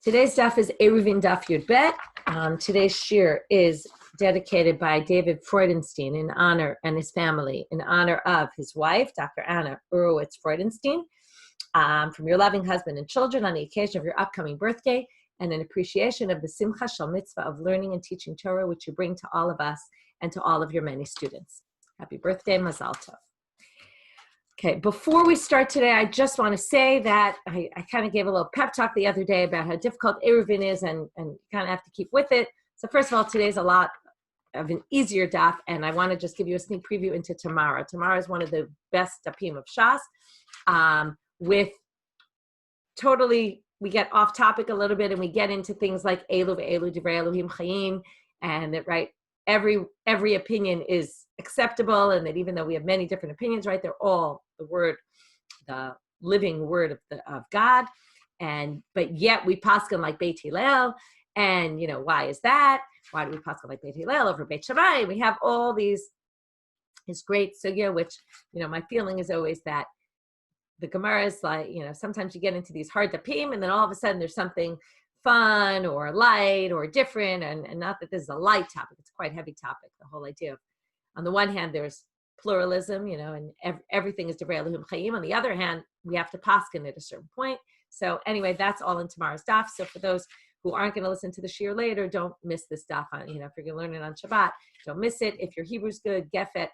Today's daf is Eruvin daf Yud Bet. Today's shir is dedicated by David Freudenstein in honor, and his family, in honor of his wife, Dr. Anna Urowitz Freudenstein, from your loving husband and children on the occasion of your upcoming birthday, and an appreciation of the simcha shel mitzvah of learning and teaching Torah, which you bring to all of us and to all of your many students. Happy birthday, Mazal Tov. Okay, before we start today, I just want to say that I kind of gave a little pep talk the other day about how difficult Eruvin is and you kind of have to keep with it. So first of all, today's a lot of an easier daf, and I want to just give you a sneak preview into tomorrow. Tomorrow is one of the best dafim of Shas. We get off topic a little bit and we get into things like Elu ve'elu divrei Elohim chayim, and that, right, every opinion is acceptable, and that even though we have many different opinions, right, they're all the living word of God, but yet we paskin like Beit Hillel, and why is that? Why do we paskin like Beit Hillel over Beit Shammai? We have all this great sugya, which my feeling is always that the Gemara is like, sometimes you get into these hard dapim, and then all of a sudden there's something fun or light or different, and not that this is a light topic, it's a quite heavy topic. The whole idea of, on the one hand, there's pluralism, and everything is divrei Elohim chayim. On the other hand, we have to paskin at a certain point. So anyway, that's all in tomorrow's daf. So for those who aren't going to listen to the shir later, don't miss this daf. If you're going to learn it on Shabbat, don't miss it. If your Hebrew's good, Gefet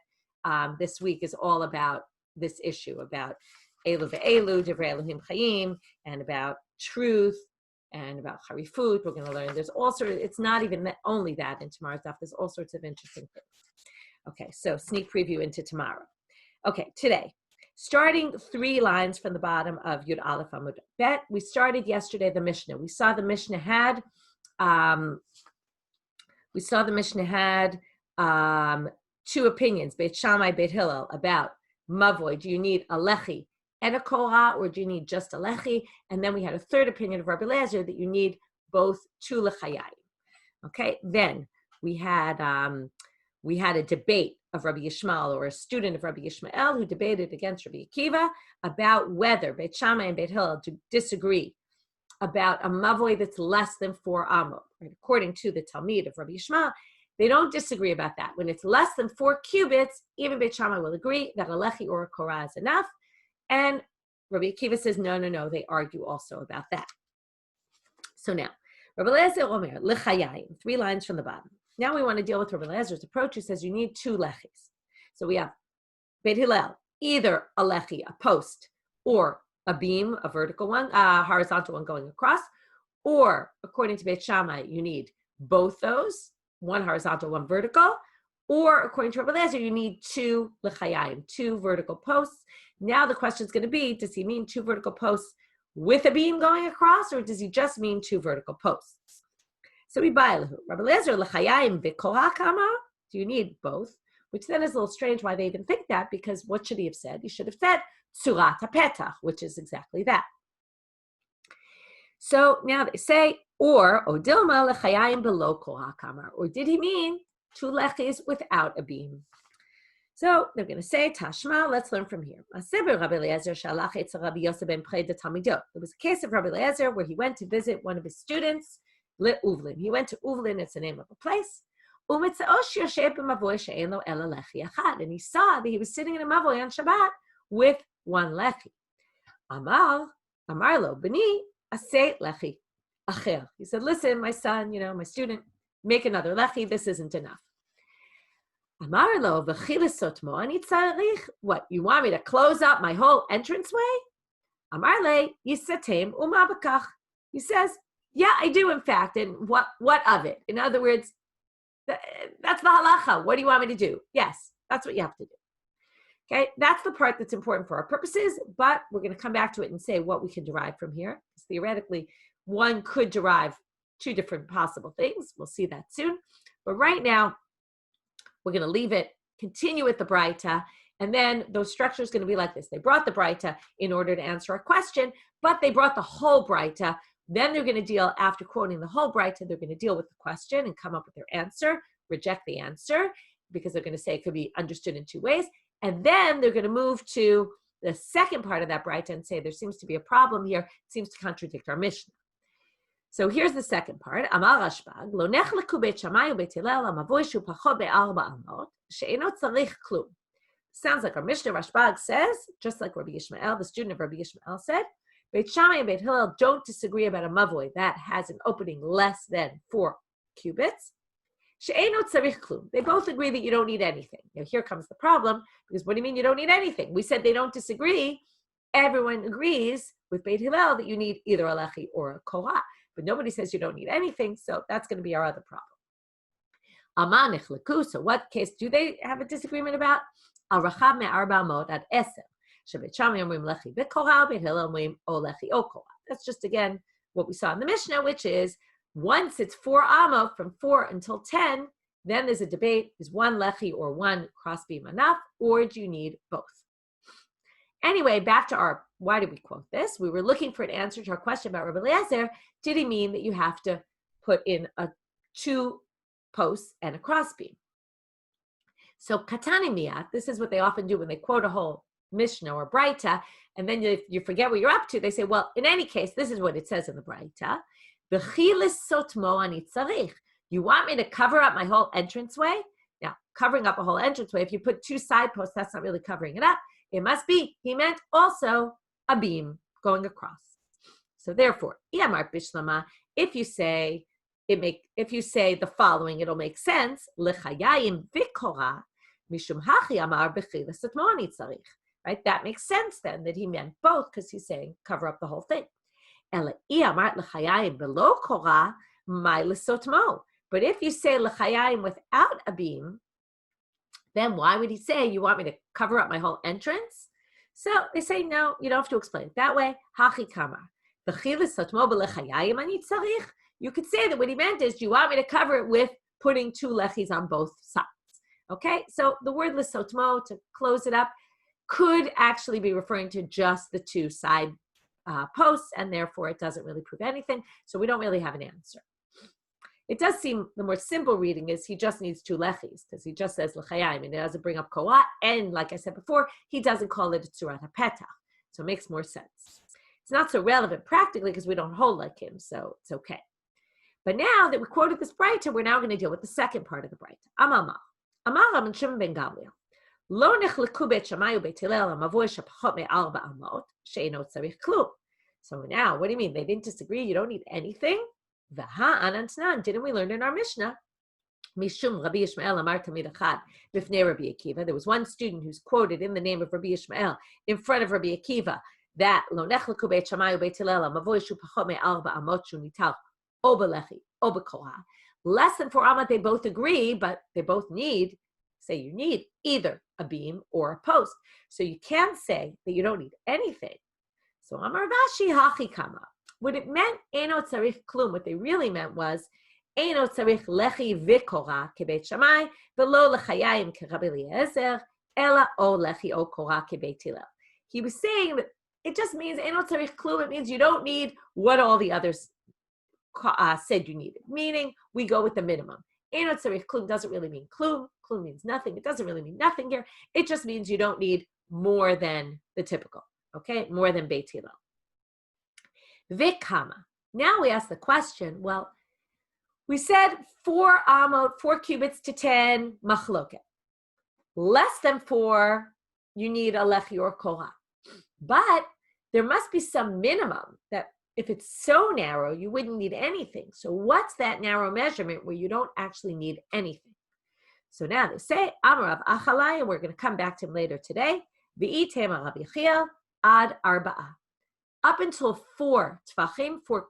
this week is all about this issue, about Elu ve'elu, divrei Elohim chayim, and about truth, and about harifut. We're going to learn. There's all sorts. It's not even only that in tomorrow's daf. There's all sorts of interesting things. Okay, so sneak preview into tomorrow. Okay, today, starting 3 lines from the bottom of Yud Aleph Amud Bet. We started yesterday the Mishnah. We saw the Mishnah had 2 opinions, Beit Shammai, Beit Hillel, about mavoi. Do you need a lechi and a korah, or do you need just a lechi? And then we had a third opinion of Rabbi Eliezer that you need both 2 lechayim. Okay, then we had a debate of Rabbi Yishmael, or a student of Rabbi Yishmael, who debated against Rabbi Akiva about whether Beit Shammai and Beit Hillel disagree about a mavoi that's less than 4 amot. Right? According to the Talmud of Rabbi Yishmael, they don't disagree about that. When it's less than 4 cubits, even Beit Shammai will agree that a lechi or a korah is enough. And Rabbi Akiva says, no, they argue also about that. So now, Rabbi Eliezer Omer, lechayim, 3 lines from the bottom. Now we want to deal with Rabbi Eliezer's approach. He says you need 2 lechis. So we have Beit Hillel, either a lechi, a post, or a beam, a vertical one, a horizontal one going across, or according to Beit Shammai, you need both those, 1 horizontal, 1 vertical, or according to Rabbi Eliezer, you need 2 lechayim, 2 vertical posts. Now the question is going to be, does he mean 2 vertical posts with a beam going across, or does he just mean 2 vertical posts? So we buy Rabbi Eliezer lechayim v'korah kama. Do you need both? Which then is a little strange why they even think that, because what should he have said? He should have said tzurat hapetach, which is exactly that. So now they say, or odilma lechayim below korah kama, or did he mean 2 lechis without a beam? So they're going to say, Tashma, let's learn from here. There was a case of Rabbi Eliezer where he went to visit one of his students, Uvlin. He went to Uvlin, it's the name of a place. And he saw that he was sitting in a mavoi on Shabbat with 1 lechi. Amar lo, b'ni, aseh lechi acher. He said, listen, my son, my student, make another lechi, this isn't enough. Amar lo, v'chilisot mo ani tzarich. What, you want me to close up my whole entranceway? Amar le, yisatem uma b'kach. He says, yeah, I do, in fact, and what of it? In other words, that's the halacha. What do you want me to do? Yes, that's what you have to do. Okay, that's the part that's important for our purposes, but we're going to come back to it and say what we can derive from here. Because theoretically, one could derive 2 different possible things. We'll see that soon. But right now, we're going to leave it, continue with the Braita, and then those structures going to be like this. They brought the Braita in order to answer a question, but they brought the whole Braita. Then they're going to deal, after quoting the whole Braita, they're going to deal with the question and come up with their answer, reject the answer, because they're going to say it could be understood in 2 ways. And then they're going to move to the second part of that Braita and say there seems to be a problem here. It seems to contradict our Mishnah. So here's the second part. Amar Rashbag, lo nechleku beit Shammai ubeit Hillel hamavoy shu pachot be'arba amot she'eno tzarich klum. Sounds like our Mishnah. Rashbag says, just like Rabbi Yishmael, the student of Rabbi Yishmael said, Beit Shammai and Beit Hillel don't disagree about a mavoy that has an opening less than 4 cubits. She'eno tzarich klum. They both agree that you don't need anything. Now here comes the problem, because what do you mean you don't need anything? We said they don't disagree. Everyone agrees with Beit Hillel that you need either a lechi or a korah, but nobody says you don't need anything, so that's going to be our other problem. Amar nechleku. So what case do they have a disagreement about? Al rachav me'arba amot ad eser. Shebeit Shammai omrim lechi v'korah, Beit Hillel omrim o lechi o korah. That's just, again, what we saw in the Mishnah, which is once it's 4 amot, from 4 until 10, then there's a debate, is 1 lechi or 1 crossbeam enough, or do you need both? Anyway, back to our, why did we quote this? We were looking for an answer to our question about Rabbi Eliezer. Did he mean that you have to put in 2 posts and a crossbeam? So katani miyat, this is what they often do when they quote a whole Mishnah or Braita, and then you forget what you're up to. They say, well, in any case, this is what it says in the Braita. You want me to cover up my whole entranceway? Now, covering up a whole entranceway, if you put 2 side posts, that's not really covering it up. It must be, he meant also a beam going across. So therefore, if you say the following, it'll make sense. Right? That makes sense then, that he meant both, because he's saying cover up the whole thing. But if you say l'chayayim without a beam, then why would he say, you want me to cover up my whole entrance? So they say, no, you don't have to explain it that way. Hachi kamar. You could say that what he meant is, you want me to cover it with putting 2 lechis on both sides. Okay, so the word l'sotmo, to close it up, could actually be referring to just the 2 side posts, and therefore it doesn't really prove anything, so we don't really have an answer. It does seem the more simple reading is he just needs 2 lechis, because he just says l'chayayim, and it doesn't bring up koah, and like I said before, he doesn't call it a tzurat hapetach, so it makes more sense. It's not so relevant practically because we don't hold like him, so it's okay. But now that we quoted this Braita, we're now going to deal with the second part of the Braita. Amar Rabban Shimon ben Gamliel. Lo nechleku beit Shammai ubeit Hillel hamavoy shepachot me'arba amot she'eno tzarich klum. So now, what do you mean? They didn't disagree? You don't need anything? V'ha anantnan. Didn't we learn in our Mishnah? Mishum Rabbi Yishmael amar tamid achad b'fnei Rabbi Akiva. There was one student who's quoted in the name of Rabbi Yishmael in front of Rabbi Akiva that lo nechleku beit Shammai ubeit Hillel hamavoy shepachot me'arba amot shunital o belechi o bekorah. Less than 4 amot, they both agree, but they both need, say you need either a beam or a post. So you can't say that you don't need anything. So Amar Vashi hachi kama. What it meant, Eino tzarich klum, what they really meant was, Eino tzarich lechi v'korah kebeit Shammai, v'lo lechayayim keRabbi Eliezer, ela o lechi o korah kebeit Hillel. He was saying that it just means Eino tzarich klum, it means you don't need what all the others said you needed. Meaning, we go with the minimum. Eino tzarich klum doesn't really mean klum. Klum means nothing. It doesn't really mean nothing here. It just means you don't need more than the typical. Okay, more than Beit Hillel. Vikama. Now we ask the question, well, we said 4 amot, 4 cubits to 10, machloket. Less than 4, you need a lechi or korah. But there must be some minimum that if it's so narrow, you wouldn't need anything. So what's that narrow measurement where you don't actually need anything? So now they say, Amarav Achalai, and we're going to come back to him later today. V'item Rabbi Yechiel ad arba'ah. Up until 4 tfachim, 4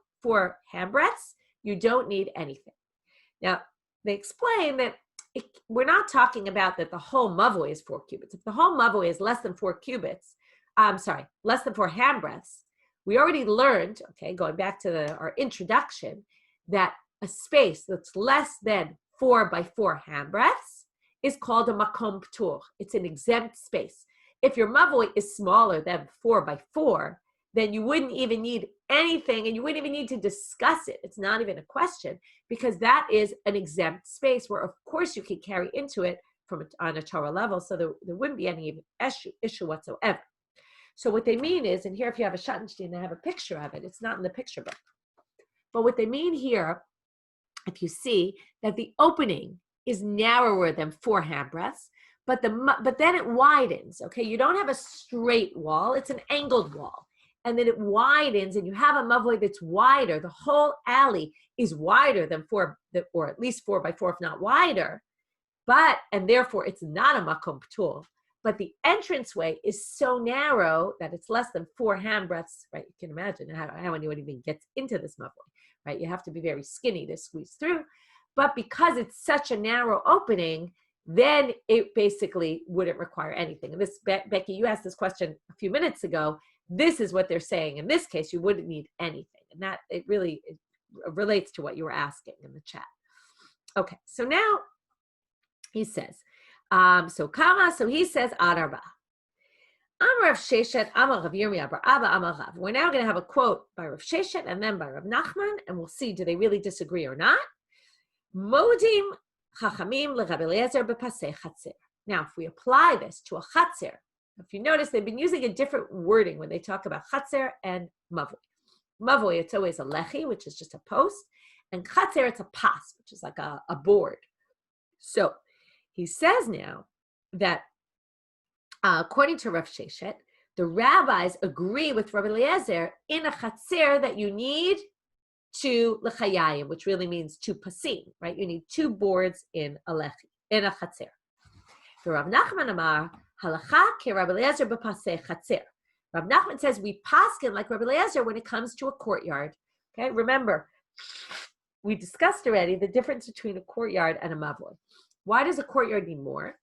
handbreadths, you don't need anything. Now, they explain that we're not talking about that the whole mavoi is 4 cubits. If the whole mavoi is less than 4 cubits, less than 4 handbreadths, we already learned, okay, going back to our introduction, that a space that's less than 4 by 4 handbreadths is called a makom ptur. It's an exempt space. If your mavoi is smaller than 4 by 4, then you wouldn't even need anything, and you wouldn't even need to discuss it. It's not even a question, because that is an exempt space where, of course, you can carry into it on a Torah level, so there wouldn't be any issue whatsoever. So what they mean is, and here if you have a Schattenstein, they have a picture of it. It's not in the picture book. But what they mean here, if you see that the opening is narrower than 4 handbreadths, but then it widens, okay? You don't have a straight wall, it's an angled wall. And then it widens and you have a mavoi that's wider. The whole alley is wider than 4, or at least 4 by 4, if not wider. And therefore it's not a makom p'tul. But the entranceway is so narrow that it's less than 4 handbreadths, right? You can imagine how anyone even gets into this mavoi, right? You have to be very skinny to squeeze through. But because it's such a narrow opening, then it basically wouldn't require anything. And this, Becky, you asked this question a few minutes ago. This is what they're saying. In this case, you wouldn't need anything. And that it relates to what you were asking in the chat. Okay, so now he says, so he says, Adarba. Amar Rav Sheshet, Amar Rav Yirmiyah bar Abba, Amar Rav. We're now going to have a quote by Rav Sheshet and then by Rav Nachman, and we'll see, do they really disagree or not? Modim Chachamim leRav Eliezer bepasei chatzer. Now, if we apply this to a chatzer, if you notice, they've been using a different wording when they talk about chatzer and mavoi. Mavoi, it's always a lechi, which is just a post, and chatzer, it's a pas, which is like a board. So he says now that according to Rav Sheshet, the rabbis agree with Rav Eliezer in a chatzer that you need 2 lechayayim, which really means 2 pasim, right? You need 2 boards in a lechi, in a chatzer. For Rav Nachman Amar, halacha ke Rav Eliezer b'pasei chatzer. Rav Nachman says we paskin like Rav Eliezer when it comes to a courtyard. Okay, remember, we discussed already the difference between a courtyard and a mavoi. Why does a courtyard need more?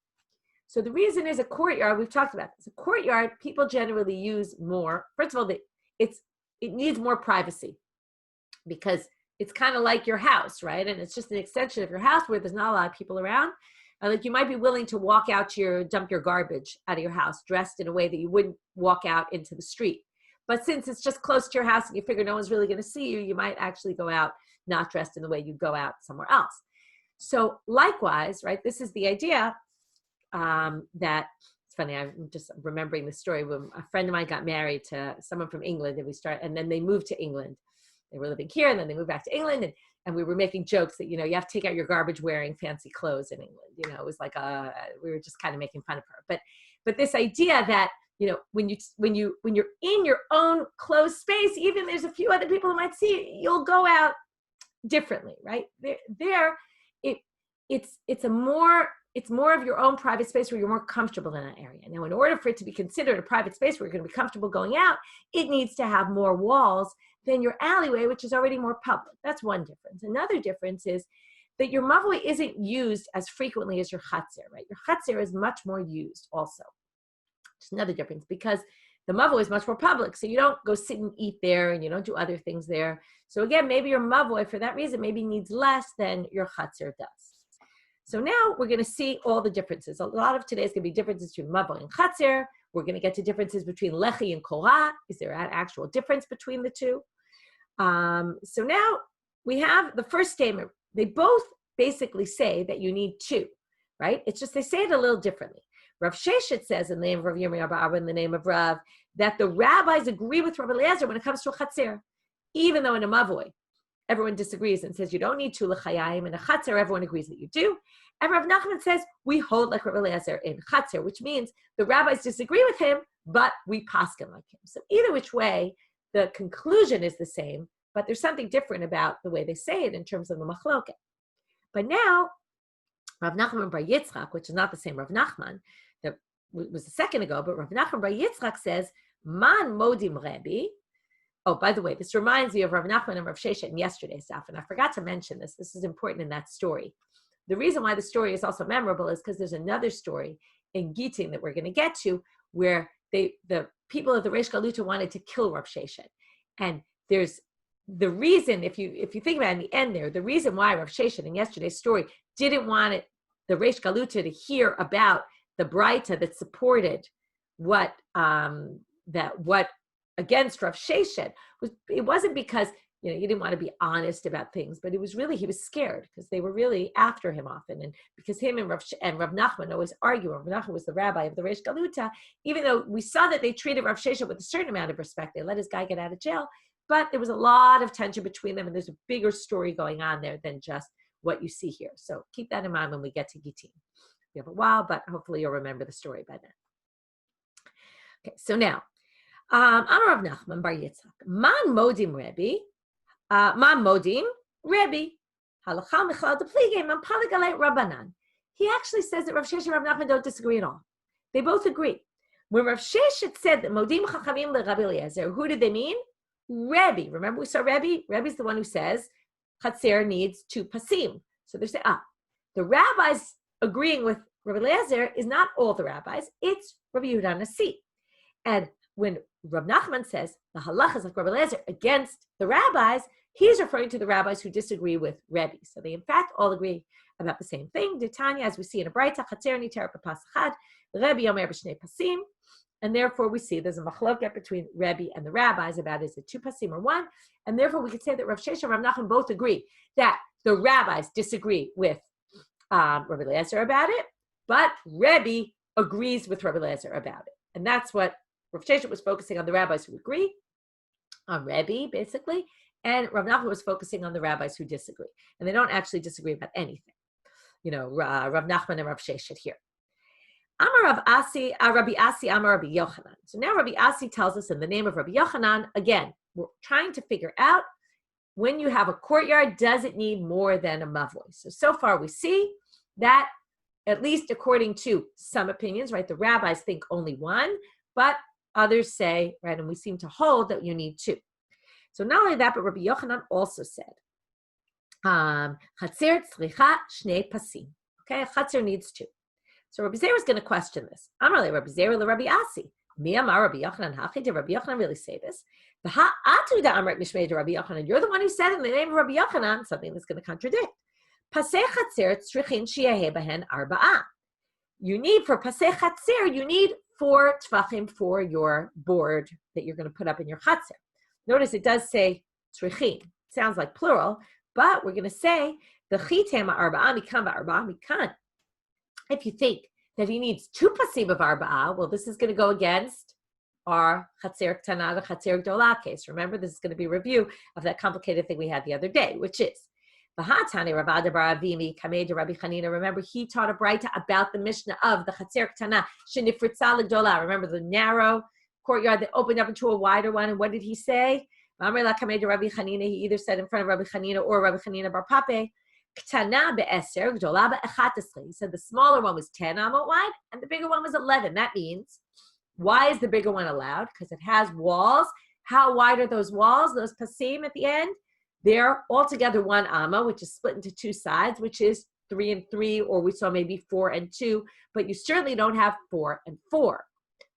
So the reason is a courtyard, we've talked about this. A courtyard, people generally use more. First of all, it needs more privacy because it's kind of like your house, right? And it's just an extension of your house where there's not a lot of people around. Like you might be willing to walk out to dump your garbage out of your house dressed in a way that you wouldn't walk out into the street. But since it's just close to your house and you figure no one's really going to see you, you might actually go out not dressed in the way you go out somewhere else. So likewise, right, this is the idea that, it's funny, I'm just remembering the story when a friend of mine got married to someone from England and then they moved to England. They were living here and then they moved back to England and we were making jokes that, you know, you have to take out your garbage wearing fancy clothes in England. You know, it was like we were just kind of making fun of her. But this idea that, you know, when you're in your own closed space, even there's a few other people who might see you, you'll go out differently, right? It's more of your own private space where you're more comfortable in that area. Now, in order for it to be considered a private space where you're going to be comfortable going out, it needs to have more walls than your alleyway, which is already more public. That's one difference. Another difference is that your mavoi isn't used as frequently as your chatzer, right? Your chatzer is much more used also. It's another difference because the mavoi is much more public, so you don't go sit and eat there and you don't do other things there. So again, maybe your mavoi, for that reason, maybe needs less than your chatzer does. So now we're going to see all the differences. A lot of today is going to be differences between mavoi and chatzer. We're going to get to differences between lechi and korah. Is there an actual difference between the two? So now we have the first statement. They both basically say that you need 2, right? It's just they say it a little differently. Rav Sheshet says in the name of Rav Yirmiyah bar Abba, in the name of Rav, that the rabbis agree with Rav Eliezer when it comes to a chatzer, even though in a mavoi, everyone disagrees and says you don't need 2 lechayayim. In a chatzer, everyone agrees that you do. And Rav Nachman says we hold like Rav Eliezer in chatzer, which means the rabbis disagree with him, but we paskin like him. So either which way, the conclusion is the same, but there's something different about the way they say it in terms of the machloket. But now, Rav Nachman bar Yitzchak, which is not the same Rav Nachman, that was a second ago, but Rav Nachman bar Yitzchak says, Man modim Rebbe. Oh, by the way, this reminds me of Rav Nachman and Rav Sheshet in yesterday's stuff, and I forgot to mention this. This is important in that story. The reason why the story is also memorable is because there's another story in Gittin that we're going to get to where the people of the Reish Galuta wanted to kill Rav Sheshet. And there's the reason, if you think about it in the end there, the reason why Rav Sheshet in yesterday's story didn't want the Reish Galuta to hear about the Braita that supported what against Rav Sheshet it wasn't because he didn't want to be honest about things, but it was really he was scared because they were really after him often, and because him and Rav Nachman always argue. Rav Nachman was the rabbi of the Reish Galuta, even though we saw that they treated Rav Sheshet with a certain amount of respect. They let his guy get out of jail, but there was a lot of tension between them, and there's a bigger story going on there than just what you see here. So keep that in mind when we get to Gittin. You have a while, but hopefully you'll remember the story by then. Okay, so now, Amar Rav Nachman Bar Yitzchak, Man Modim Rebbe, Man Modim Rebbe, Halacha Michal de Plige, Man Paligalei Rabbanan. He actually says that Rav Sheshet and Rav Nachman don't disagree at all. They both agree. When Rav Sheshet said that Modim Chachamim leRabbi Eliezer, who did they mean? Rebbe. Remember we saw Rebbe? Rebbe's the one who says Chatzer needs 2 pasim. So they say, the rabbis agreeing with Rabbi Eliezer is not all the rabbis, it's Rabbi Yehuda Nasi. And when Rav Nachman says the halacha is like Rabbi Eliezer against the rabbis, he's referring to the rabbis who disagree with Rebbe. So they in fact all agree about the same thing. Ditanya, as we see in a Braita, Chatzer niter b'pas Rebbe Yomer b'shnei pasim. And therefore we see there's a machloket between Rebbe and the rabbis about is it 2 pasim or 1. And therefore we could say that Rav Sheshet and Rav Nachman both agree that the rabbis disagree with Rabbi Eliezer about it, but Rebbe agrees with Rabbi Eliezer about it. And that's what Rav Sheshet was focusing on, the rabbis who agree, on Rebbe basically, and Rav Nachman was focusing on the rabbis who disagree. And they don't actually disagree about anything. Rav Nachman and Rav Sheshet here. Amar Rav Asi, Rabbi Asi, Amar Rabbi Yochanan. So now Rabbi Asi tells us in the name of Rabbi Yochanan, again, we're trying to figure out when you have a courtyard, does it need more than a mavoi? So far we see that, at least according to some opinions, right, the rabbis think only 1, but others say, right, and we seem to hold that you need 2. So not only that, but Rabbi Yochanan also said, Chatzer tzricha shnei pasim. Okay, Chatzer needs 2. So Rabbi Zera is going to question this. Amar le Rabbi Zera le Rabbi Asi. Mi amar Rabbi Yochanan hachi. Did Rabbi Yochanan really say this? V'ha atu da amret mishmei to Rabbi Yochanan. You're the one who said in the name of Rabbi Yochanan something that's going to contradict. Pasei chatzer tzrichin sheyeh bahen arba'ah. You need, for pasei chatzer, you need 4 tvachim for your board that you're going to put up in your chatzer. Notice it does say tzrichin. Sounds like plural, but we're going to say the chitem arba'ah mikan va'arba'ah mikan. If you think that he needs 2 pasim of arba'ah, well, this is going to go against our chatzer ktana, the chatzer gdola case. Remember, this is going to be a review of that complicated thing we had the other day, which is v'hatani Rav Adabar Avimi kamei de Rabbi Chanina. Remember, he taught a braita about the Mishnah of the chatzer ktana shenifritza l'gdola. Remember the narrow courtyard that opened up into a wider one, and what did he say? Amar la kamei de Rabbi Chanina. He either said in front of Rabbi Chanina or Rabbi Chanina bar Pape. Ktana be'eser, gdola be'echatasre. He said the smaller one was 10 amot wide, and the bigger one was 11. That means, why is the bigger one allowed? Because it has walls. How wide are those walls? Those pasim at the end? They're altogether 1 amma, which is split into 2 sides, which is 3 and 3, or we saw maybe 4 and 2, but you certainly don't have 4 and 4.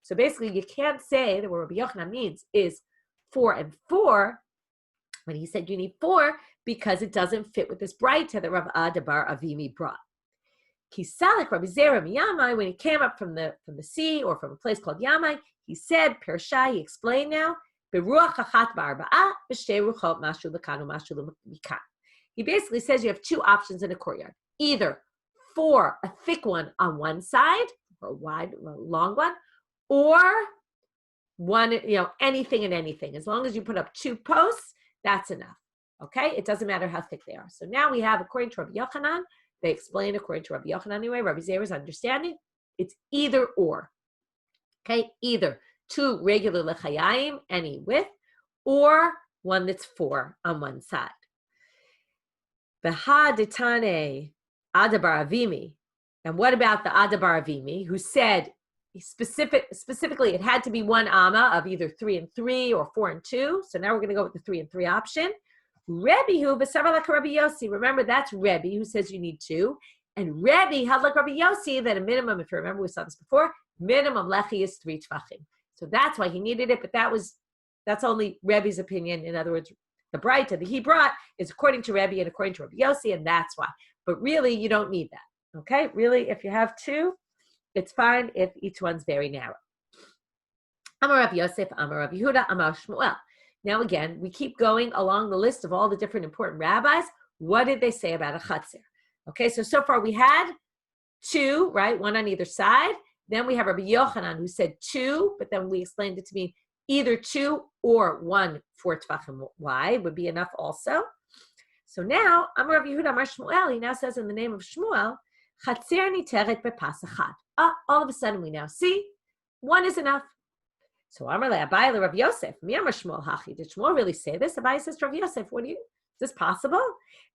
So basically, you can't say that what Rabbi Yochanan means is 4 and 4, when he said you need 4, because it doesn't fit with this braita that Rav Adabar Avimi brought. Kisalik Rabbi Zera miyamai, when he came up from the sea or from a place called Yamai, he said, Pershai, he explained now, Beruach achat ba'arba'ah, b'shtei ruchot mashu l'kan u'mashu l'mikan. He basically says you have 2 options in a courtyard. Either 4, a thick one on one side, or a long one, or 1, anything and anything. As long as you put up 2 posts, that's enough. Okay? It doesn't matter how thick they are. So now we have, according to Rabbi Yochanan, they explain according to Rabbi Yochanan anyway, Rabbi Zera's understanding, it's either or. Okay? Either 2 regular lechayim, any width, or 1 that's 4 on one side. Beha detane Adabar Avimi. And what about the Adabar Avimi, who said specifically it had to be 1 amma of either 3 and 3 or 4 and 2. So now we're going to go with the 3 and 3 option. Rebbe who v'savar like Rabbi Yossi. Remember, that's Rebbe who says you need 2. And Rebbe held like Rabbi Yossi that a minimum, if you remember, we saw this before, minimum lechi is 3 tvachim. So that's why he needed it, but that's only Rebbe's opinion. In other words, the braita that he brought is according to Rebbe and according to Rabbi Yossi, and that's why. But really, you don't need that. Okay? Really, if you have 2, it's fine if each one's very narrow. Amar Rav Yosef, Amar Rav Yehuda, Amar Shmuel. Now again, we keep going along the list of all the different important rabbis. What did they say about a chatzer? Okay, so far we had 2, right? 1 on either side. Then we have Rabbi Yochanan who said 2, but then we explained it to be either 2 or 1 4 tefachim wide would be enough also. So now, Amar Rav Yehuda Amar Shmuel, he now says in the name of Shmuel, Chatzer niteret bepas echad. All of a sudden we now see 1 is enough. So Amar le Abai le Rav Yosef, mi Amar Shmuel hachi. Did Shmuel really say this? Abai says to Rav Yosef, is this possible?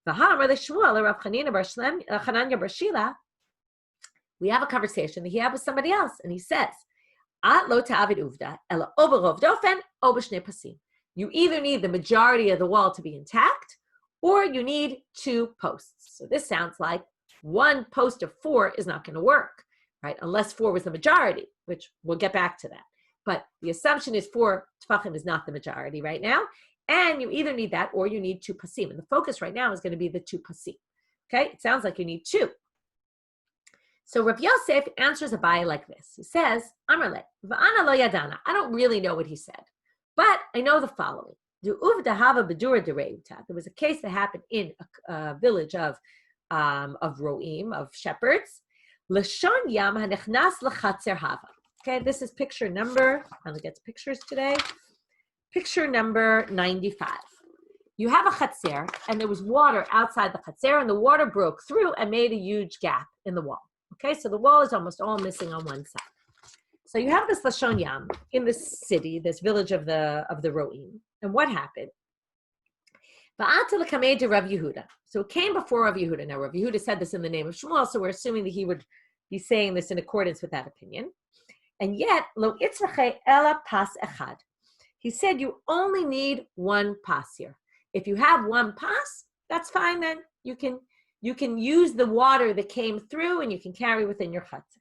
V'ha Amar le Shmuel le Rav Chananya bar Shila. We have a conversation that he had with somebody else, and he says, At lo ta'avid uvda, ela oberov dofen, obeshne pasim. You either need the majority of the wall to be intact, or you need 2 posts. So this sounds like 1 post of 4 is not going to work, right? Unless 4 was the majority, which we'll get back to that. But the assumption is 4 tefachim is not the majority right now, and you either need that or you need 2 pasim. And the focus right now is going to be the 2 pasim. Okay, it sounds like you need 2. So Rav Yosef answers Abai like this. He says, Amarle, v'ana lo yadana. I don't really know what he said, but I know the following. There was a case that happened in a village of roim, of shepherds. Lashon yam hanechnas lechatzer hava. Okay, this is picture number, I'm going to get to pictures today. Picture number 95. You have a chatzer, and there was water outside the chatzer, and the water broke through and made a huge gap in the wall. Okay, so the wall is almost all missing on one side. So you have this Lashon Yam in this city, this village of the Roim. And what happened? Rav Yehuda. So it came before Rav Yehuda. Now Rav Yehuda said this in the name of Shmuel, so we're assuming that he would be saying this in accordance with that opinion. And yet, lo itzrache ela pas echad. He said you only need 1 pas here. If you have 1 pas, that's fine then. You can use the water that came through and you can carry within your chutzner.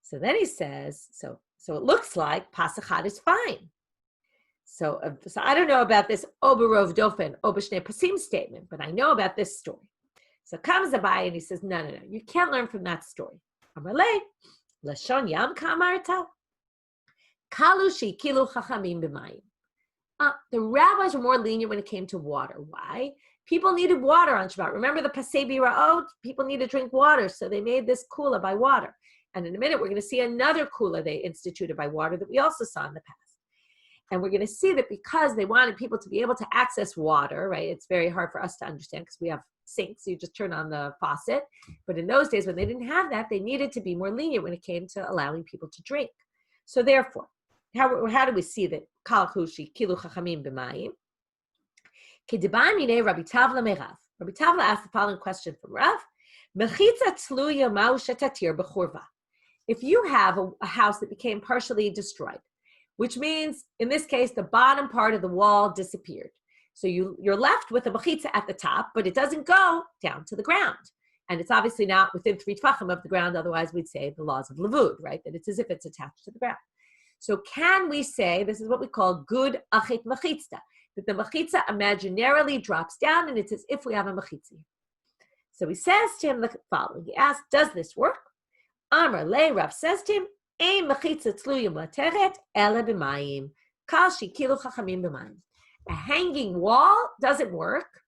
So then he says, so it looks like pas echad is fine. So I don't know about this oberov dofen, obeshne pasim statement, but I know about this story. So comes Abai and he says, no, you can't learn from that story. Amalei, lashon yam kamarta, kalu shikilu chachamim b'mayim. The rabbis were more lenient when it came to water. Why? People needed water on Shabbat. Remember the pasei biraot? People need to drink water, so they made this kula by water. And in a minute, we're going to see another kula they instituted by water that we also saw in the past. And we're going to see that because they wanted people to be able to access water, right? It's very hard for us to understand because we have sinks. So you just turn on the faucet. But in those days, when they didn't have that, they needed to be more lenient when it came to allowing people to drink. So therefore, how do we see that? Kal kushi kilu chachamim b'mayim. Kedibay Rabbi Tavla merav. Rabbi Tavla asked the following question from Rav. Mechitza tluya ma'u shetatir b'churva. If you have a house that became partially destroyed, which means, in this case, the bottom part of the wall disappeared. So you're left with a mechitza at the top, but it doesn't go down to the ground. And it's obviously not within 3 tefachim of the ground, otherwise we'd say the laws of Levud, right? That it's as if it's attached to the ground. So can we say, this is what we call good achit mechitza, that the mechitza imaginarily drops down and it's as if we have a mechitza. So he says to him the following. He asks, does this work? Amar le, Rav says to him, ein mechitza tluyim lateret ele b'mayim, kal shikilu chachamim b'mayim. A hanging wall doesn't work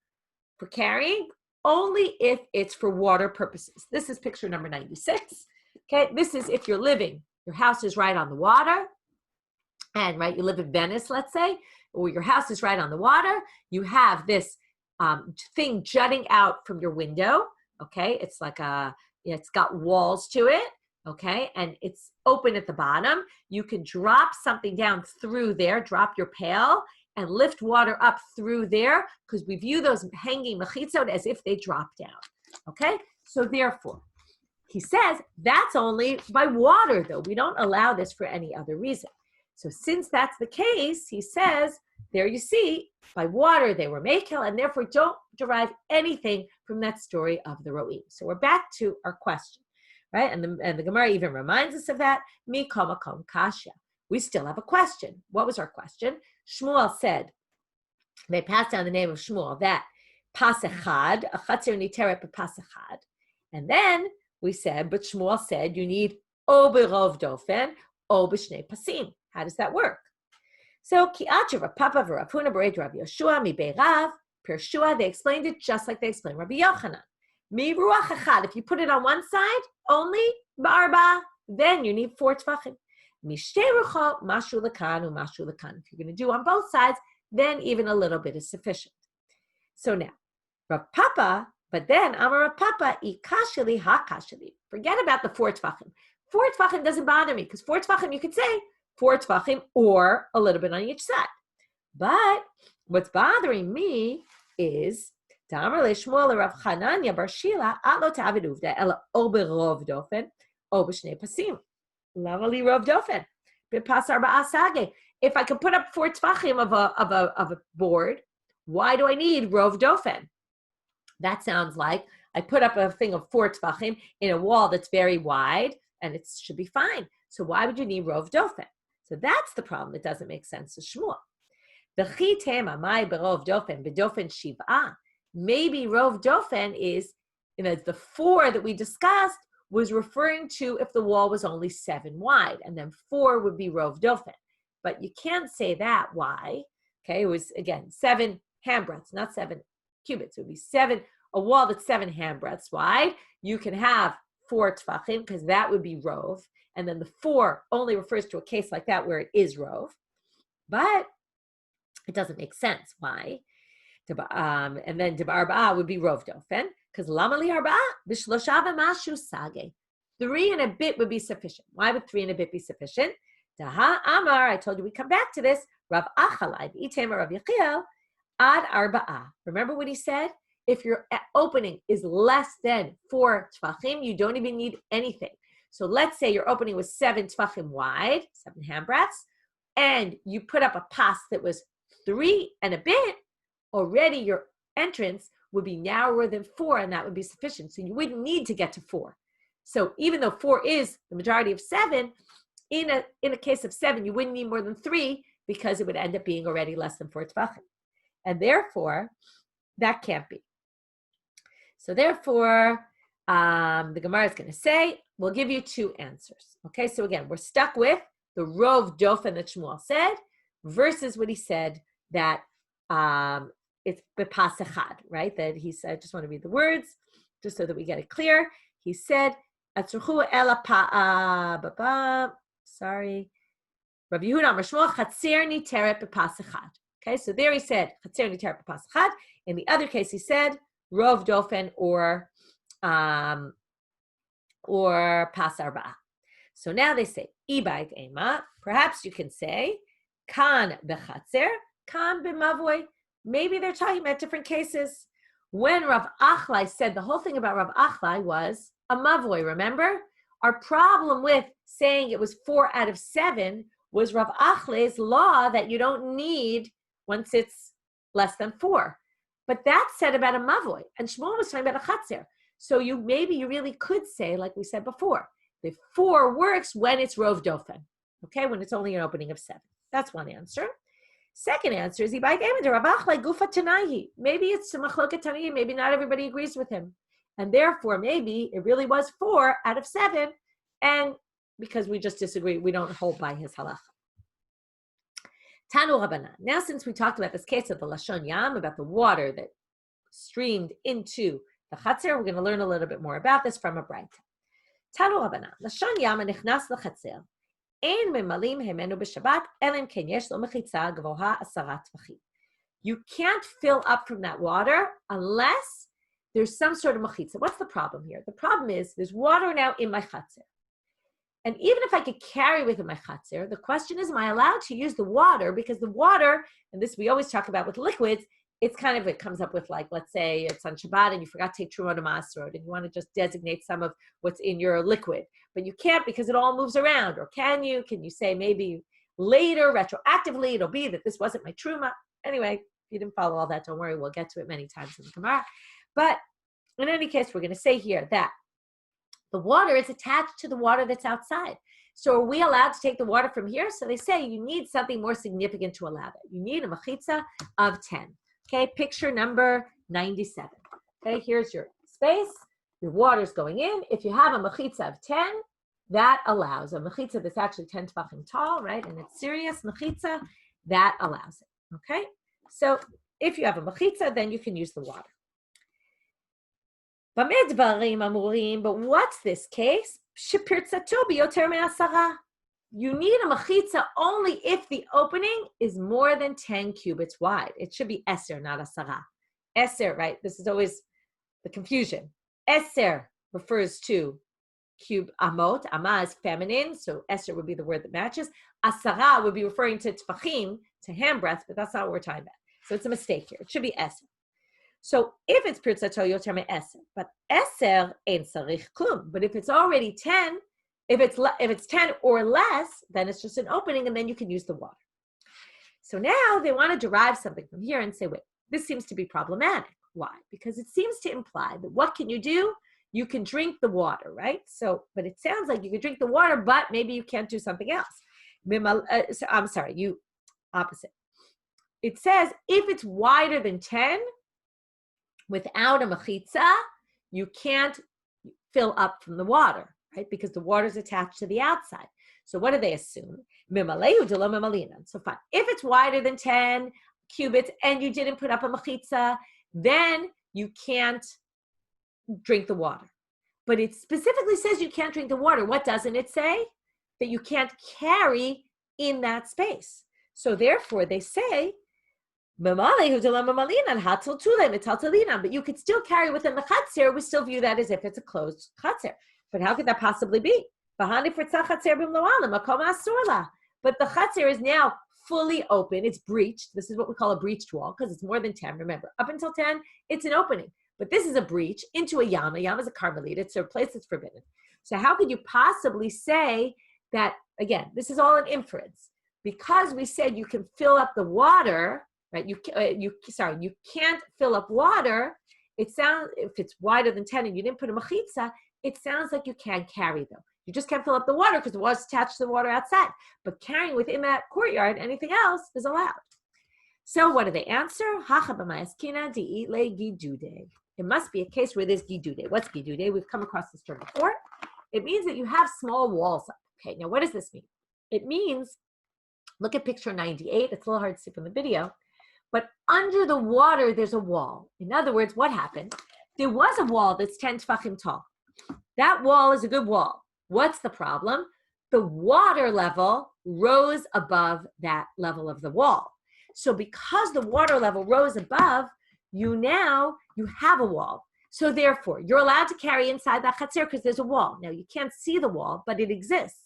for carrying, only if it's for water purposes. This is picture number 96. Okay, this is if you're living, your house is right on the water, and right, you live in Venice, let's say, or your house is right on the water, you have this thing jutting out from your window, okay? It's like it's got walls to it, okay? And it's open at the bottom. You can drop something down through there, drop your pail, and lift water up through there, because we view those hanging mechitzot as if they drop down, okay? So therefore, he says that's only by water, though. We don't allow this for any other reason. So since that's the case, he says, there you see, by water they were mekel, and therefore don't derive anything from that story of the roim. So we're back to our question, right? And the Gemara even reminds us of that. Mi komakom kasha. We still have a question. What was our question? Shmuel said, they passed down the name of Shmuel, that pas echad, a chatzir niteret b'pas echad. And then we said, but Shmuel said you need o berov dofen, o b'shnei pasim. How does that work? So, Ki'acha Rav Papa v'Rav Huna b'Reid Rav Yoshua mi be'Rav Pershua, they explained it just like they explained Rabbi Yochanan. Mi ruach echad, if you put it on one side, only ba'arba, then you need 4 tefachim. Mishterucho mashu lekan u'mashu lekan. If you're going to do on both sides, then even a little bit is sufficient. So now, Rav Papa, but then Amar Rav Papa, ikasheli hakasheli. Forget about the 4 tefachim. 4 tefachim doesn't bother me, because 4 tefachim, you could say 4 tefachim or a little bit on each side. But what's bothering me is Damar leShmuel Rav Chananya bar Shila atlo ta'avid uvda ela o berov dofen o b'shnei pasim. Lama li rov dofen b'pas arba'a sage. If I could put up 4 tefachim of a board, why do I need rov dofen? That sounds like I put up a thing of 4 tefachim in a wall that's very wide, and it should be fine. So why would you need rov dofen? So that's the problem. It doesn't make sense to Shmuel. Maybe rov dofen is, the 4 that we discussed was referring to if the wall was only 7 wide, and then 4 would be rov dofen. But you can't say that. Why? Okay, it was, again, 7 handbreadths, not 7 cubits. It would be 7, a wall that's 7 handbreadths wide. You can have 4 tefachim, because that would be rov, and then the 4 only refers to a case like that where it is rov. But it doesn't make sense. Why? And then arba'a would be rov dofen, because lama li arba'a b'shlosha v'mashu sage. 3 and a bit would be sufficient. Why would 3 and a bit be sufficient? Daha amar, I told you we come back to this. Rav Achalai v'itema Rav Yechiel ad arba'a. Remember what he said? If your opening is less than 4 tefachim, you don't even need anything. So let's say your opening was 7 tefachim wide, 7 handbreadths, and you put up a pas that was 3 and a bit, already your entrance would be narrower than 4, and that would be sufficient. So you wouldn't need to get to 4. So even though 4 is the majority of 7, in a case of 7, you wouldn't need more than 3, because it would end up being already less than 4 tefachim. And therefore, that can't be. So therefore, the Gemara is going to say, we'll give you 2 answers. Okay, so again, we're stuck with the rov dofen that Shmuel said versus what he said that it's bepas echad, right? That he said, I just want to read the words just so that we get it clear. He said, atzruchu ela pa'a, sorry, Rav Yehuda Amar Shmuel, chatzir niteret bepas echad. Okay, so there he said, chatzir niteret bepas echad. In the other case, he said, rov dofen or pas arba'a. So now they say, ibait ema, perhaps you can say, kan bechatzer, kan b'mavoi. Maybe they're talking about different cases. When Rav Achlai said, the whole thing about Rav Achlai was a mavoi, remember? Our problem with saying it was 4 out of 7 was Rav Achlai's law that you don't need once it's less than 4. But that's said about a mavoi, and Shmuel was talking about a chatzer. So you really could say, like we said before, the 4 works when it's rov dofen, okay, when it's only an opening of 7. That's one answer. Second answer is, maybe it's machloket tanai, maybe not everybody agrees with him. And therefore, maybe it really was 4 out of 7, and because we just disagree, we don't hold by his halacha. Tanu Rabbanan. Now, since we talked about this case of the Lashon Yam, about the water that streamed into the Chatzir, we're going to learn a little bit more about this from a Braita. Tanu Rabbanan. Lashon Yam nichnas lechatzir. Ein memalim hemenu b'Shabbat elim ken yesh lo mechitza gavoha 10 tvachim. You can't fill up from that water unless there's some sort of mechitza. What's the problem here? The problem is there's water now in my chatzir. And even if I could carry within my chatzir, the question is, am I allowed to use the water? Because the water, and this we always talk about with liquids, it's kind of, it comes up with, like, let's say it's on Shabbat and you forgot to take Trumot Masrot and you want to just designate some of what's in your liquid. But you can't because it all moves around. Or can you? Can you say maybe later, retroactively, it'll be that this wasn't my Truma? Anyway, if you didn't follow all that, don't worry. We'll get to it many times in the Gemara. But in any case, we're going to say here that the water is attached to the water that's outside. So are we allowed to take the water from here? So they say you need something more significant to allow that. You need a mechitza of 10. Okay, picture number 97. Okay, here's your space. Your water's going in. If you have a mechitza of 10, that allows a mechitza that's actually 10 tefachim tall, right? And it's serious mechitza, that allows it. Okay, so if you have a mechitza, then you can use the water. But what's this case? you need a mechitza only if the opening is more than 10 cubits wide. It should be eser, not asara. Eser, right? This is always the confusion. Eser refers to cube amot. Ama is feminine, so eser would be the word that matches. Asara would be referring to tfachim, to hand breadth, but that's not what we're talking about. So it's a mistake here. It should be eser. So if it's pirzato yoter me eser, but eser ein sarich klum. But if it's already 10, if it's 10 or less, then it's just an opening, and then you can use the water. So now they want to derive something from here and say, wait, this seems to be problematic. Why? Because it seems to imply that what can you do? You can drink the water, right? So, but it sounds like you can drink the water, but maybe you can't do something else. I'm sorry, opposite. It says if it's wider than 10, without a mechitza, you can't fill up from the water, right? Because the water is attached to the outside. So what do they assume? So fine. If it's wider than 10 cubits and you didn't put up a mechitza, then you can't drink the water. But it specifically says you can't drink the water. What doesn't it say? That you can't carry in that space. So therefore they say, but you could still carry within the chatzir. We still view that as if it's a closed chatzir. But how could that possibly be? But the chatzir is now fully open. It's breached. This is what we call a breached wall because it's more than 10. Remember, up until 10, it's an opening. But this is a breach into a yam. A yam is a carmelite. It's a place that's forbidden. So how could you possibly say that, again, this is all an inference. Because we said you can fill up the water, right? You can't fill up water. It sounds, if it's wider than 10 and you didn't put a mechitza, it sounds like you can't carry them. You just can't fill up the water because the water's attached to the water outside. But carrying within that courtyard, anything else is allowed. So what do they answer? It must be a case where there's gidude. What's gidude? We've come across this term before. It means that you have small walls up. Okay, now what does this mean? It means, look at picture 98. It's a little hard to see from the video. But under the water, there's a wall. In other words, what happened? There was a wall that's 10 tefachim tall. That wall is a good wall. What's the problem? The water level rose above that level of the wall. So because the water level rose above, you have a wall. So therefore, you're allowed to carry inside that chatzir because there's a wall. Now, you can't see the wall, but it exists.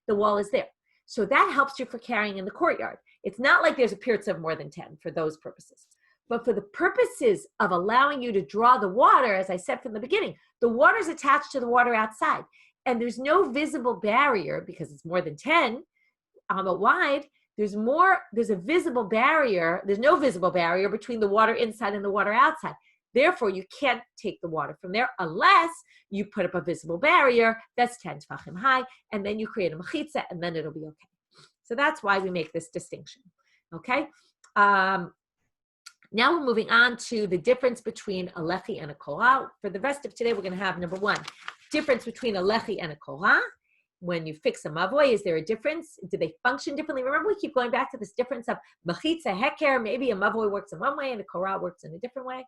The wall is there. So that helps you for carrying in the courtyard. It's not like there's a pirtz of more than 10 for those purposes. But for the purposes of allowing you to draw the water, as I said from the beginning, the water is attached to the water outside. And there's no visible barrier because it's more than 10 wide. There's a visible barrier. There's no visible barrier between the water inside and the water outside. Therefore, you can't take the water from there unless you put up a visible barrier that's 10 tefachim high, and then you create a mechitza, and then it'll be okay. So that's why we make this distinction, okay? Now we're moving on to the difference between a lechi and a korah. For the rest of today, we're going to have, number one, difference between a lechi and a korah. When you fix a mavoy, is there a difference? Do they function differently? Remember, we keep going back to this difference of mechitza, heker. Maybe a mavoy works in one way and a korah works in a different way.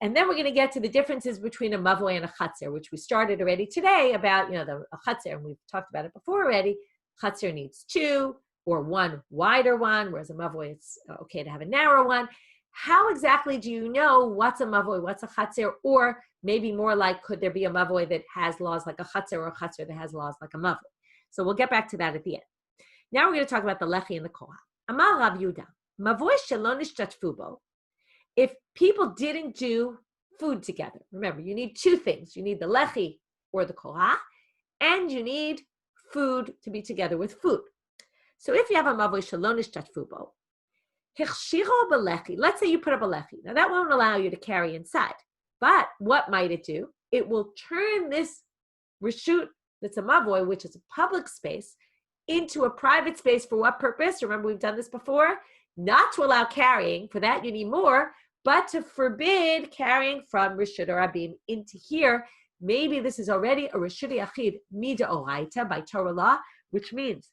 And then we're going to get to the differences between a mavoy and a chatzir, which we started already today about, a chatzir, and we've talked about it before already. Chatzir needs two or one wider one, whereas a mavoy, it's okay to have a narrow one. How exactly do you know what's a mavoy, what's a chatzir, or maybe more like, could there be a mavoy that has laws like a chatzir or a chatzir that has laws like a mavoy? So we'll get back to that at the end. Now we're going to talk about the lechi and the korah. Amar Rav Yehuda, mavoy shelo nishtatfu bo. If people didn't do food together, remember, you need two things. You need the lechi or the korah, and you need food to be together with food. So if you have a mavoy shelo nishtatfu bo, hichshiro b'lechi, let's say you put up a lechi. Now that won't allow you to carry inside. But what might it do? It will turn this reshut, that's a mavoy, which is a public space, into a private space. For what purpose? Remember, we've done this before. Not to allow carrying. For that, you need more. But to forbid carrying from reshut or abim into here. Maybe this is already a reshut yachid mida oraita by Torah law, which means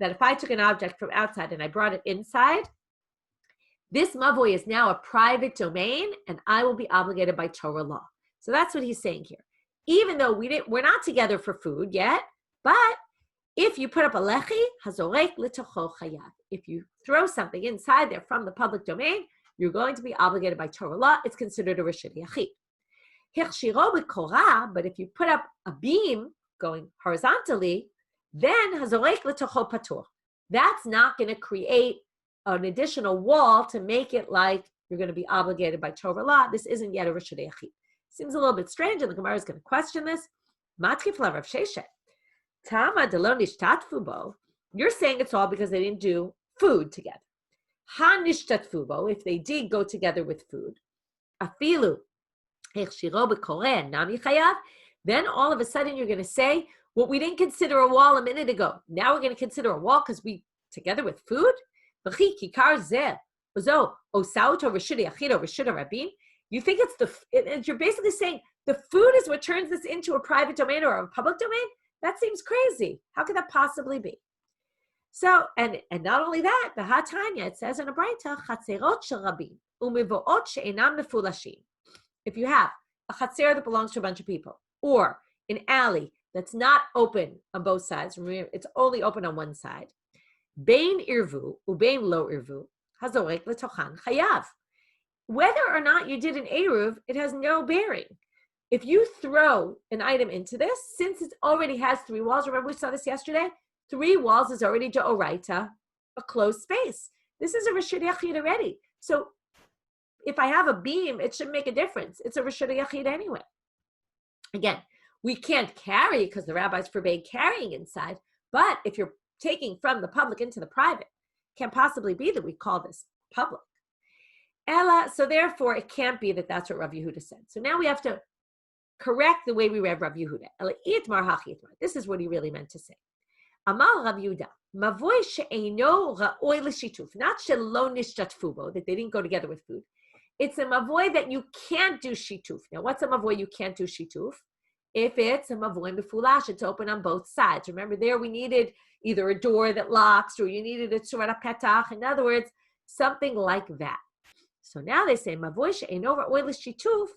that if I took an object from outside and I brought it inside, this mavoy is now a private domain, and I will be obligated by Torah law. So that's what he's saying here. Even though we're not together for food yet, but If you put up a lechi, hazorek l'tocho chayav. If you throw something inside there from the public domain, you're going to be obligated by Torah law. It's considered a reshut yachid. Hichshiro b'korah, but if you put up a beam going horizontally, then hazorek l'tocho patur. That's not going to create an additional wall to make it like you're going to be obligated by Torah law. This isn't yet a reshut yachid. Seems a little bit strange, and the Gemara is going to question this. Matkif la Rav Sheshet. Tama de lo nishtatfu bo. You're saying it's all because they didn't do food together. Ha nishtatfu bo, if they did go together with food. Afilu hechshiro b'koreh nami chayav. Then all of a sudden you're going to say, what we didn't consider a wall a minute ago, now we're going to consider a wall because we together with food? V'chi kikar zeh ozo osauto reshut yachid or reshut rabim. You think you're basically saying the food is what turns this into a private domain or a public domain? That seems crazy. How could that possibly be? So, and not only that, the Hatanya, it says in a Braita, chatzerot shel rabim umevoot she'enam mefulashim. If you have a chatzer that belongs to a bunch of people, or an alley that's not open on both sides, remember, it's only open on one side, bein irvu ubein lo irvu, hazorek letochan chayav. Whether or not you did an Eruv, it has no bearing. If you throw an item into this, since it already has 3 walls, remember we saw this yesterday? 3 walls is already Jo'oraita, a closed space. This is a reshut yachid already. So if I have a beam, it shouldn't make a difference. It's a reshut yachid anyway. Again, we can't carry because the rabbis forbade carrying inside, but if you're taking from the public into the private, it can't possibly be that we call this public. Ella, so therefore it can't be that that's what Rav Yehuda said. So now we have to correct the way we read Rav Yehuda. This is what he really meant to say. Amal Rav Yehuda, mavoy she'eino ra'oi l'shituf, not shelo nishtatfu bo, that they didn't go together with food. It's a mavoy that you can't do shituf. Now, what's a mavoy you can't do shituf? If it's a mavoy mefulash, it's open on both sides. Remember, there we needed either a door that locks or you needed a tzura petach. In other words, something like that. So now they say mavoy she'eino ra'oi l'shituf.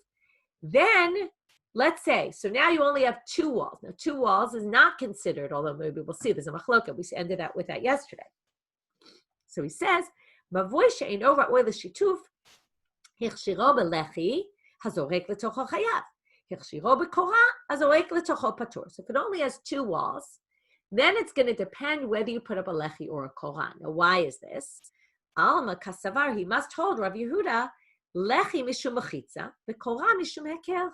Then let's say, so now you only have 2 walls. Now, 2 walls is not considered, although maybe we'll see, there's a machloka. We ended with that yesterday. So he says, mavoy she'eino ra'oi l'shituf, hichshiro b'lechi, hazorek l'tocho chayav. Hichshiro b'korah, hazorek l'tocho patur. So if it only has 2 walls, then it's going to depend whether you put up a lechi or a korah. Now, why is this? Alma kasavar, he must hold Rav Yehuda, lechi mishum mechitza, v'korah mishum heker.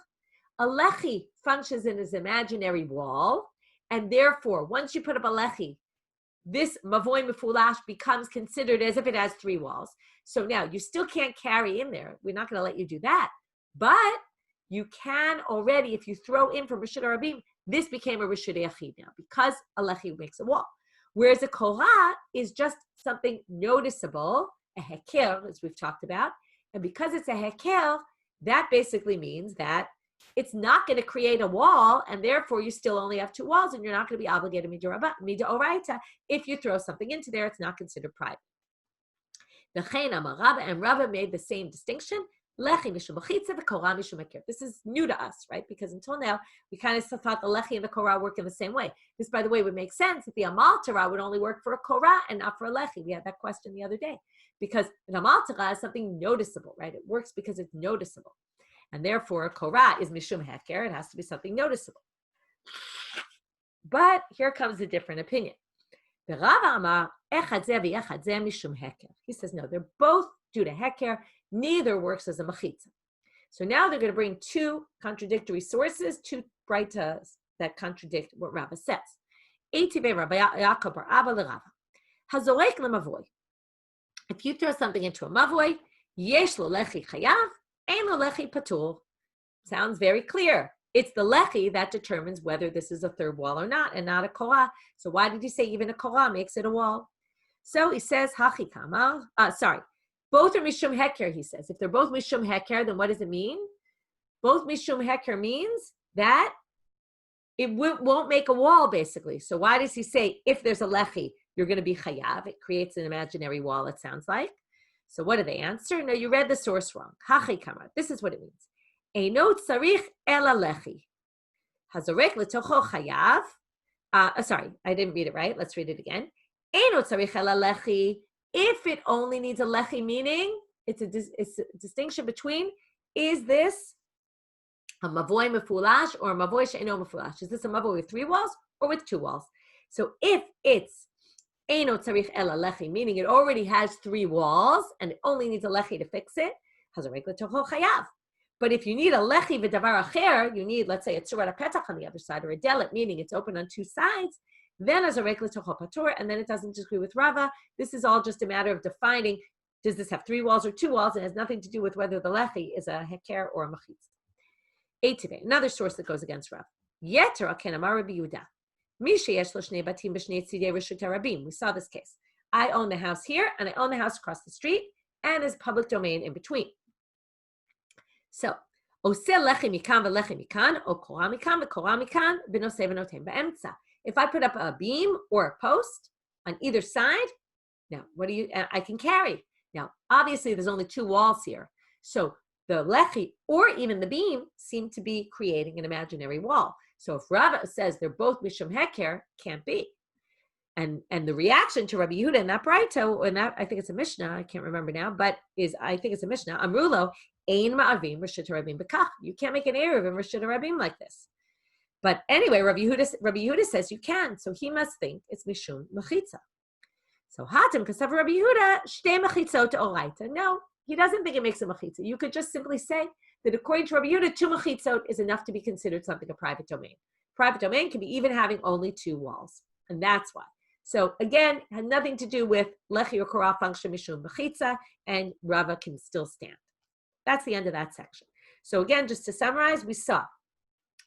A lechi functions in his imaginary wall, and therefore, once you put up a lechi, this mavoy mefulash becomes considered as if it has 3 walls. So now you still can't carry in there. We're not going to let you do that, but you can already, if you throw in from reshut rabim, this became a reshut yachid now because a lechi makes a wall. Whereas a korah is just something noticeable, a heker, as we've talked about, and because it's a heker, that basically means that it's not going to create a wall, and therefore you still only have 2 walls, and you're not going to be obligated midoraita. If you throw something into there, it's not considered private. And Rava made the same distinction. Lechi mishum mechitza v'korah mishum heker. This is new to us, right? Because until now, we kind of thought the lechi and the korah work in the same way. This, by the way, would make sense that the amal Torah would only work for a korah and not for a lechi. We had that question the other day. Because an amal Torah is something noticeable, right? It works because it's noticeable. And therefore, a korah is mishum heker. It has to be something noticeable. But here comes a different opinion. He says, no, they're both due to heker. Neither works as a mechitza. So now they're going to bring 2 contradictory sources, 2 braitas that contradict what Rava says. If you throw something into a mavoy, yesh lo lechi chayav, ein lo lechi patur. Sounds very clear. It's the lechi that determines whether this is a 3rd wall or not, and not a korah. So why did you say even a korah makes it a wall? So he says, hachi kamal, both are mishum heker, he says. If they're both mishum heker, then what does it mean? Both mishum heker means that it won't make a wall, basically. So why does he say, if there's a lechi, you're going to be chayav? It creates an imaginary wall, it sounds like. So what do they answer? No, you read the source wrong. Hachi kamar. This is what it means. Eino tzarich ela lechi. Hazorek letocho chayav. Sorry, I didn't read it right. Let's read it again. Eino tzarich ela lechi. If it only needs a lechi, meaning it's a distinction between, is this a mavoi mefulash or a mavoi she'eno mefulash? Is this a mavoi with 3 walls or with 2 walls? So if it's eino tzarich ela lechi, meaning it already has 3 walls and it only needs a lechi to fix it, hazarek l'tocho chayav. But if you need a lechi v'davar acher, you need, let's say, a tzurat petach on the other side, or a delit, meaning it's open on 2 sides, then as a reik l'tocho patur, and then it doesn't disagree with Rava. This is all just a matter of defining, does this have 3 walls or 2 walls? It has nothing to do with whether the lechi is a heker or a machitz. Eitive, another source that goes against Rav. Yeter al ken amar Rabbi Yehuda. Mi sheyesh lo shnei batim b'shnei tzidei reshut harabim. We saw this case. I own the house here, and I own the house across the street, and there's public domain in between. So, if I put up a beam or a post on either side, now I can carry. Now, obviously, there's only 2 walls here. So the lechi or even the beam seem to be creating an imaginary wall. So if Rava says they're both mishum heker, can't be. And the reaction to Rabbi Yehuda in that Braito, and that I think it's a Mishnah, I can't remember now, but I think it's a Mishnah, Amrulo, Ein ma'avim reshut harabim bekach. You can't make an Eruvin reshut harabim like this. But anyway, Rabbi Yehuda says you can, so he must think it's mishum mechitza. So hatem kasav Rabbi Yehuda shtei mechitzot oraita. No, he doesn't think it makes a mechitza. You could just simply say that according to Rabbi Yehuda, 2 mechitzot is enough to be considered something a private domain. Private domain can be even having only 2 walls, and that's why. So again, had nothing to do with lechi or korah function mishum mechitza, and Rava can still stand. That's the end of that section. So again, just to summarize, we saw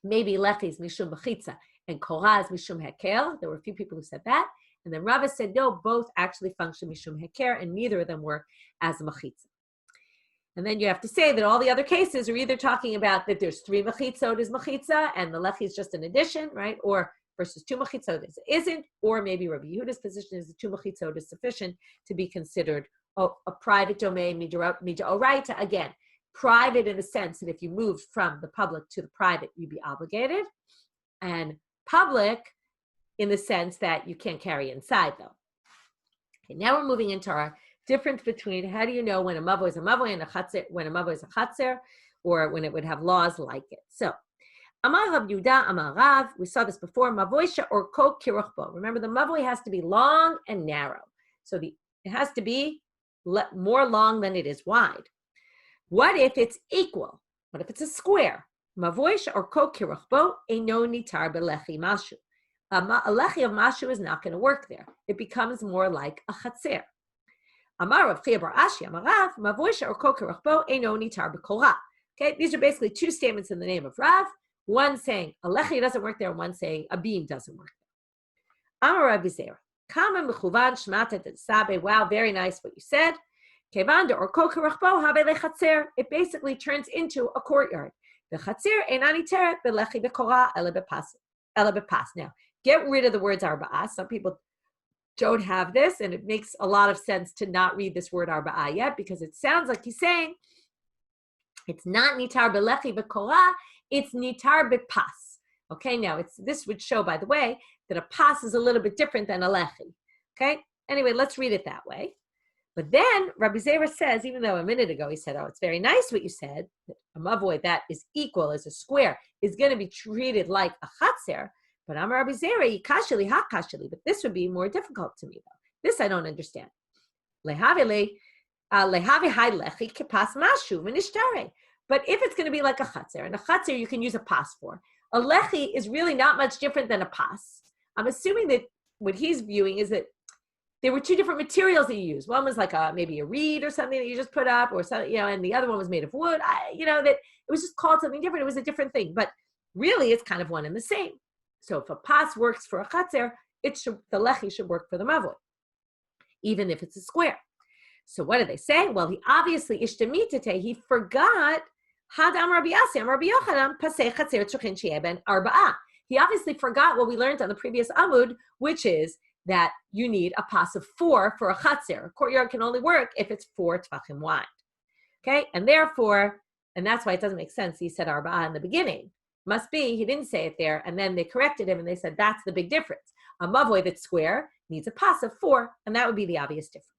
maybe lechi is mishum mechitza and korah is mishum heker. There were a few people who said that. And then Rava said, no, both actually function mishum heker, and neither of them work as a mechitza. And then you have to say that all the other cases are either talking about that there's 3 mechitzot is mechitza, and the lechi is just an addition, right? Or versus 2 mechitzot isn't, or maybe Rabbi Yehuda's position is that 2 mechitzot is sufficient to be considered a private domain, midoraita. Again, private in the sense that if you moved from the public to the private, you'd be obligated, and public in the sense that you can't carry inside, though. Okay, now we're moving into our difference between how do you know when a mavoi is a mavoi and a chatzer, when a mavoi is a chatzer, or when it would have laws like it. So, Amar Rav Yehuda, Amar Rav, we saw this before, mavoisha or kol kiruchbo. Remember, the mavoi has to be long and narrow. So it has to be more long than it is wide. What if it's equal? What if it's a square? Mavoisha or kol kiruchbo eino nitar belechi mashu. A lechi of mashu is not going to work there. It becomes more like a chatzer. Amar Rav Chia bar Ashi, Amar Rav, mavoisha or kol kiruchbo eino nitar bekorah. Okay, these are basically 2 statements in the name of Rav. One saying a lechi doesn't work there, and one saying a beam doesn't work there. Amar Rabbi Zera, kama mechuvan shmata sabe. Wow, very nice what you said. Kevanda or kol kiruchbo habe lechatzer. It basically turns into a courtyard. The chatzer einani teret belechi bekorah ele bepas. Now, get rid of the words arba'ah. Some people don't have this, and it makes a lot of sense to not read this word arba'ah yet, because it sounds like he's saying it's not nitar belechi bekorah, it's nitar bepas. Okay, now this would show, by the way, that a pas is a little bit different than a lechi. Okay, anyway, let's read it that way. But then Rabbi Zera says, even though a minute ago he said, oh, it's very nice what you said, that a mavoi that is equal as a square is going to be treated like a chatzer. But I'm Rabbi Zera, yikashili hakashili. But this would be more difficult to me, though. This I don't understand. Lehavi hai lechi kepas mashu v'nishtare. But if it's going to be like a chatzer, and a chatzer you can use a pas for, a lechi is really not much different than a pas. I'm assuming that what he's viewing is that there were 2 different materials that you used. One was like maybe a reed or something that you just put up, or something, and the other one was made of wood. That it was just called something different. It was a different thing, but really it's kind of one and the same. So if a pas works for a chatzer, the lechi should work for the mavoi, even if it's a square. So what do they say? Well, he obviously ishtamitete. He forgot. Hadam Rabbi Yasi, Rabbi Yochanan, pasei chatzer tzruchin shieben arba'ah. He obviously forgot what we learned on the previous Amud, which is that you need a pas of 4 for a chatzer. A courtyard can only work if it's 4 tvachim wide. Okay, and therefore, and that's why it doesn't make sense. He said arba'ah in the beginning, Must be he didn't say it there, and then they corrected him and they said that's the big difference. A mavoi that's square needs a pas of 4, and that would be the obvious difference.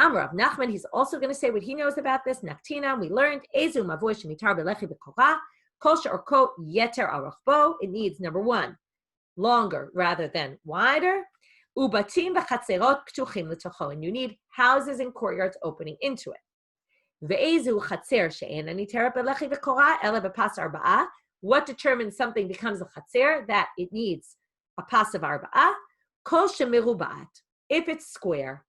Amrav Nachman, he's also going to say what he knows about this. Naktina, we learned Ezu mavoi shemitar belechi bekora kol she'orko yeter arochbo. It needs, number 1, longer rather than wider. Ubatim v'chatzerot ptuchim l'tocho, and you need houses and courtyards opening into it. Ve'ezu chatzer she'ena niteret belechi bekora ele bepas arba'ah. What determines something becomes a chatzer? That it needs a pas of arba'ah. Kol she'merubat, if it's square.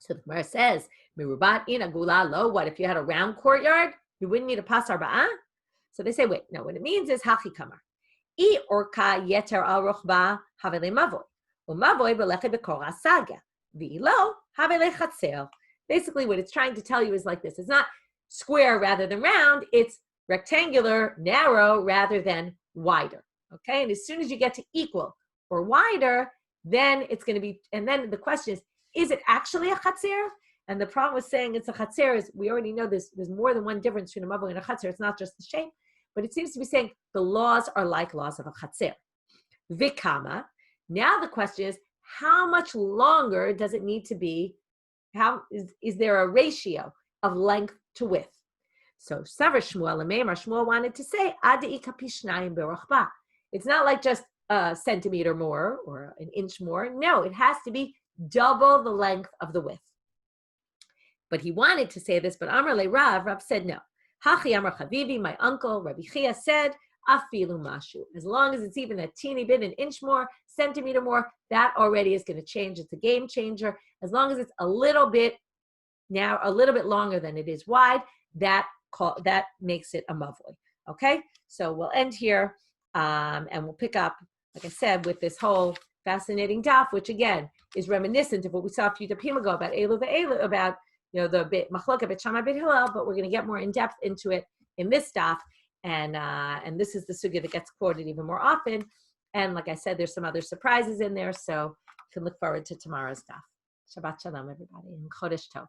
So the Gemara says, merubat in agula lo. What if you had a round courtyard? You wouldn't need a pas arba'ah. So they say, wait, no. What it means is hachi kamar. I orka yeter al rochba havele mavoi. Umavoy beleche bekora saga. V'ilo havele chatzer. Basically, what it's trying to tell you is like this. It's not square rather than round. It's rectangular, narrow, rather than wider. Okay? And as soon as you get to equal or wider, then it's going to be, and then the question is it actually a chatzer? And the problem with saying it's a chatzer is we already know there's more than one difference between a mavoi and a chatzer. It's not just the shape, but it seems to be saying the laws are like laws of a chatzer. Vikama. Now the question is, how much longer does it need to be? How is there a ratio of length to width? So Savar Shmuel Meimar Shmuel wanted to say Adei kapishnayim berochba. It's not like just a centimeter more or an inch more. No, it has to be double the length of the width. But he wanted to say this, but Amar le Rav said no. Hachi Amar Chavivi, my uncle Rabbi Chia said, afilu mashu. As long as it's even a teeny bit, an inch more, centimeter more, that already is going to change. It's a game changer. As long as it's a little bit longer than it is wide, that makes it a mavoi. Okay, so we'll end here, and we'll pick up, like I said, with this whole fascinating daf, which again is reminiscent of what we saw a few dafim ago about Elu ve'Elu, about the bit machloka bit Shammai bit Hillel, but we're going to get more in depth into it in this daf, and this is the sugya that gets quoted even more often. And like I said, there's some other surprises in there, so you can look forward to tomorrow's daf. Shabbat shalom, everybody, and Chodesh Tov.